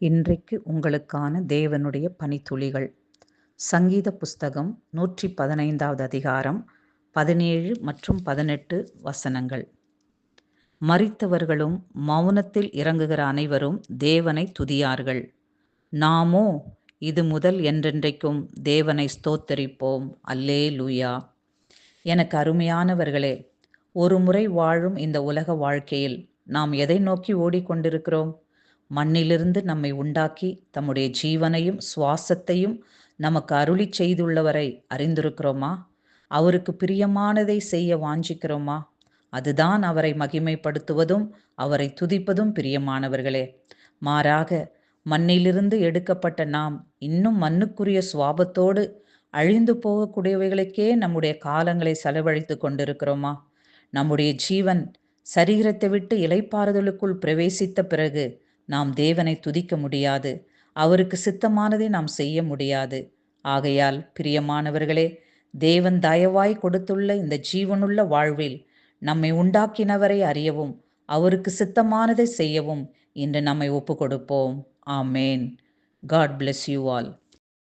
இன்றைக்கு உங்களுக்கான தேவனுடைய பணித்துளிகள். சங்கீத புஸ்தகம் 115வது அதிகாரம் 17 மற்றும் 18 வசனங்கள். மரித்தவர்களும் மௌனத்தில் இறங்குகிற அனைவரும் தேவனை துதியார்கள். நாமோ இது முதல் என்றென்றைக்கும் தேவனை ஸ்தோத்தரிப்போம். அல்லேலூயா. எனக்கு அருமையானவர்களே, ஒரு முறை வாழும் இந்த உலக வாழ்க்கையில் நாம் எதை நோக்கி ஓடிக்கொண்டிருக்கிறோம்? மண்ணிலிருந்து நம்மை உண்டாக்கி தம்முடைய ஜீவனையும் சுவாசத்தையும் நமக்கு அருளி செய்துள்ளவரை அறிந்திருக்கிறோமா? அவருக்கு பிரியமானதை செய்ய வாஞ்சிக்கிறோமா? அதுதான் அவரை மகிமைப்படுத்துவதும் அவரை துதிப்பதும் பிரியமானவர்களே. மாறாக மண்ணிலிருந்து எடுக்கப்பட்ட நாம் இன்னும் மண்ணுக்குரிய சுவாபத்தோடு அழிந்து போகக்கூடியவைகளுக்கே நம்முடைய காலங்களை செலவழித்து கொண்டிருக்கிறோமா? நம்முடைய ஜீவன் சரீரத்தை விட்டு இளைப்பாறுதலுக்குள் பிரவேசித்த பிறகு நாம் தேவனை துதிக்க முடியாது. அவருக்கு சித்தமானதை நாம் செய்ய முடியாது. ஆகையால் பிரியமானவர்களே, தேவன் தயவாய் கொடுத்துள்ள இந்த ஜீவனுள்ள வாழ்வில் நம்மை உண்டாக்கினவரை அறியவும் அவருக்கு சித்தமானதை செய்யவும் இன்று நம்மை ஒப்பு கொடுப்போம். ஆமேன். God bless you all.